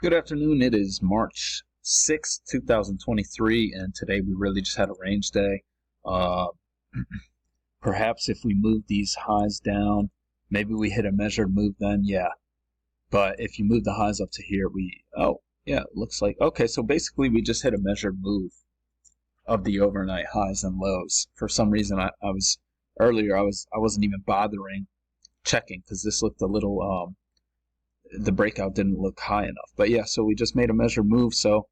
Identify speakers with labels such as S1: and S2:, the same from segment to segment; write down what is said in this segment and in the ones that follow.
S1: Good afternoon. It is March 6th, 2023, and today we really just had a range day. Perhaps if we move these highs down, maybe we hit a measured move then, yeah. But if you move the highs up to here, it looks like, okay, so basically we just hit a measured move of the overnight highs and lows. For some reason, I wasn't even bothering checking because this looked a little, the breakout didn't look high enough. But yeah, so we just made a measured move. So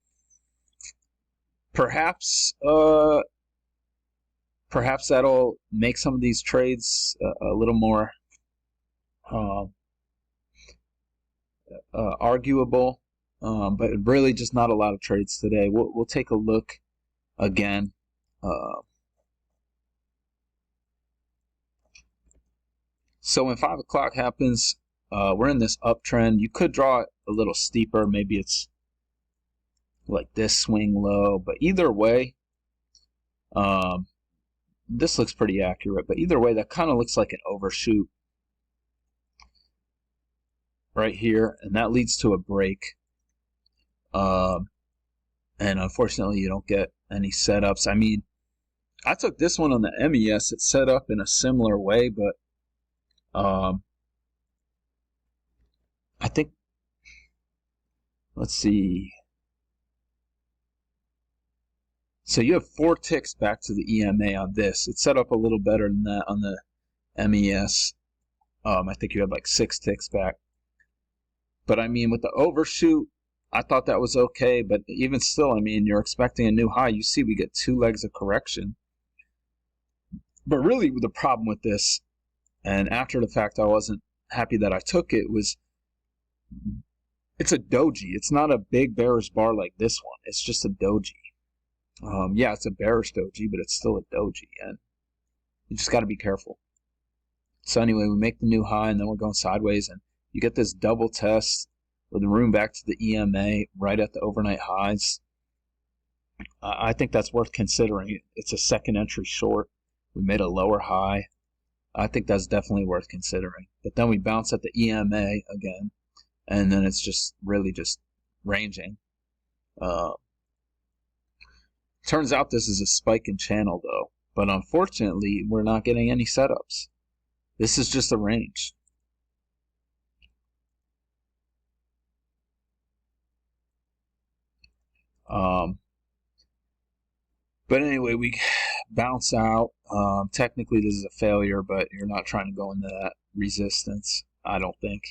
S1: perhaps that'll make some of these trades a little more arguable. But really just not a lot of trades today. We'll take a look again. So when 5 o'clock happens, we're in this uptrend. You could draw it a little steeper. Maybe it's like this swing low. But either way, this looks pretty accurate. But either way, that kind of looks like an overshoot right here. And that leads to a break. And unfortunately, you don't get any setups. I mean, I took this one on the MES. It's set up in a similar way, but I think, let's see. So you have 4 ticks back to the EMA on this. It's set up a little better than that on the MES. I think you have like 6 ticks back. But I mean, with the overshoot, I thought that was okay. But even still, I mean, you're expecting a new high. You see we get 2 legs of correction. But really the problem with this, and after the fact I wasn't happy that I took it, was it's a doji. It's not a big bearish bar like this one. It's just a doji. Yeah, it's a bearish doji, but it's still a doji, and you just got to be careful. So anyway, we make the new high, and then we're going sideways, and you get this double test with the room back to the EMA right at the overnight highs. I think that's worth considering. It's a second entry short. We made a lower high. I think that's definitely worth considering. But then we bounce at the EMA again, and then it's just really just ranging. Turns out this is a spike in channel though, but unfortunately we're not getting any setups. This is just a range. But anyway, we bounce out. Technically this is a failure, but you're not trying to go into that resistance, I don't think.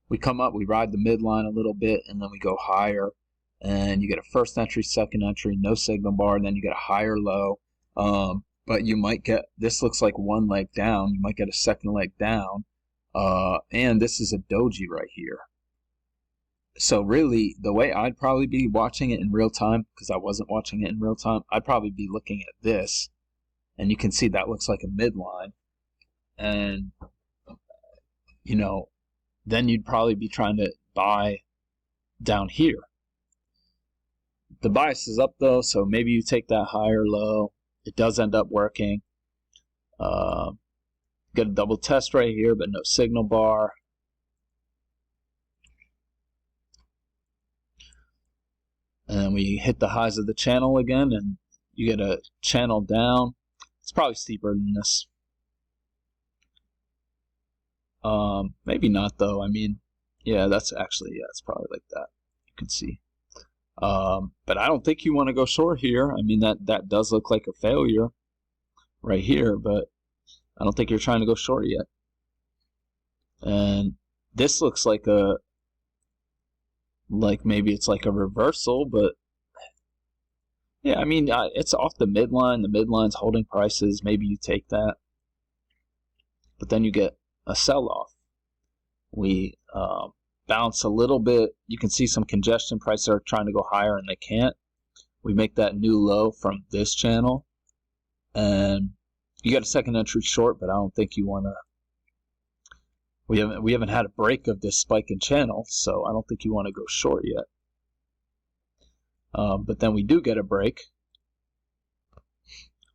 S1: We come up, we ride the midline a little bit, and then we go higher. And you get a first entry, second entry, no signal bar, and then you get a higher low. But you might get, this looks like one leg down, you might get a second leg down. And this is a doji right here. So really, the way I'd probably be watching it in real time, because I wasn't watching it in real time, I'd probably be looking at this. And you can see that looks like a midline. And, you know, then you'd probably be trying to buy down here. The bias is up though, so maybe you take that higher low. It does end up working. Get a double test right here, but no signal bar. And then we hit the highs of the channel again, and you get a channel down. It's probably steeper than this. Maybe not though. I mean, yeah, that's actually, yeah, it's probably like that. You can see. But I don't think you want to go short here. I mean, that does look like a failure right here, but I don't think you're trying to go short yet. And this looks like maybe it's like a reversal, but yeah, I mean, it's off the midline. The midline's holding prices. Maybe you take that. But then you get a sell-off. We bounce a little bit. You can see some congestion. Prices are trying to go higher and they can't. We make that new low from this channel, and you got a second entry short, but I don't think you want to. We haven't had a break of this spike in channel, so I don't think you want to go short yet. But then we do get a break.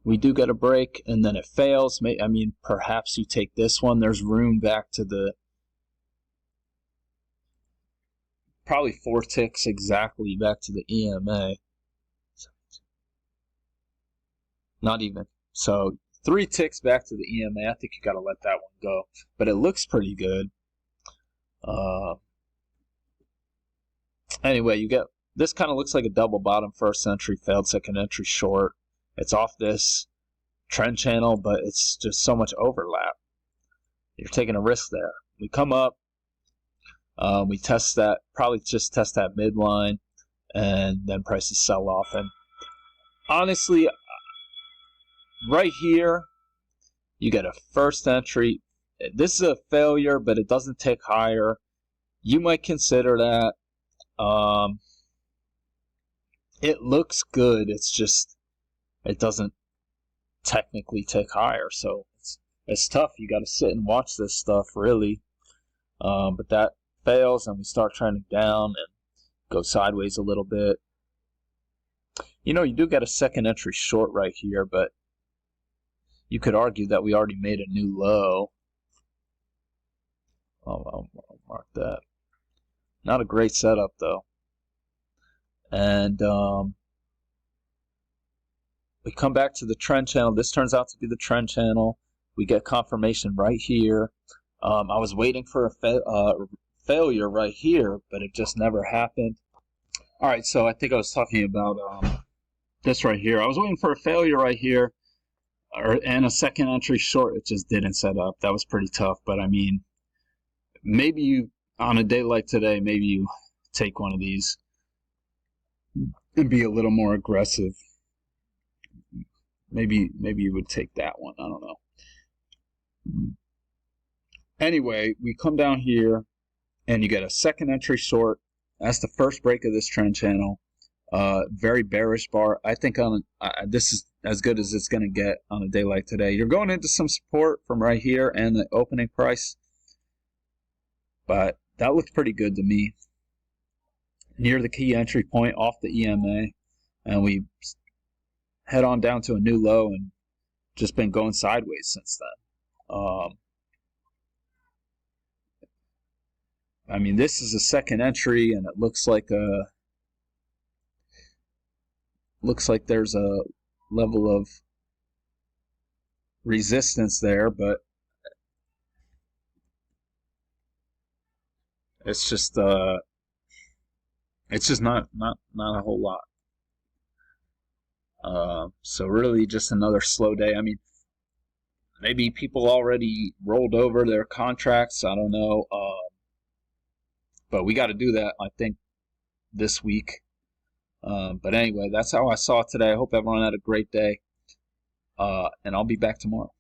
S1: We do get a break, and then it fails. I mean, perhaps you take this one. There's room back to the probably 4 ticks exactly back to the EMA. Not even. So 3 ticks back to the EMA. I think you got to let that one go. But it looks pretty good. Anyway, you get this kind of looks like a double bottom first entry, failed second entry short. It's off this trend channel, but it's just so much overlap. You're taking a risk there. We come up, we test that, probably just test that midline, and then prices sell off. And honestly, right here, you get a first entry. This is a failure, but it doesn't tick higher. You might consider that. It looks good. It's just it doesn't technically tick higher, so it's tough. You got to sit and watch this stuff really. But that fails, and we start trending down and go sideways a little bit. You know, you do get a second entry short right here, but you could argue that we already made a new low. I'll mark that. Not a great setup though. And we come back to the trend channel. This turns out to be the trend channel. We get confirmation right here. I was waiting for a failure right here, but it just never happened. All right, so I think I was talking about this right here. I was waiting for a failure right here, and a second entry short. It just didn't set up. That was pretty tough, but I mean, maybe you, on a day like today, maybe you take one of these and be a little more aggressive. Maybe you would take that one. I don't know. Anyway, we come down here, and you get a second entry short. That's the first break of this trend channel. Very bearish bar. I think this is as good as it's going to get on a day like today. You're going into some support from right here and the opening price, but that looks pretty good to me. Near the key entry point off the EMA, and we head on down to a new low and just been going sideways since then. I mean, this is a second entry, and it looks like there's a level of resistance there, but it's just not a whole lot. So really just another slow day. I mean, maybe people already rolled over their contracts. I don't know. But we got to do that, I think, this week. But anyway, that's how I saw it today. I hope everyone had a great day. And I'll be back tomorrow.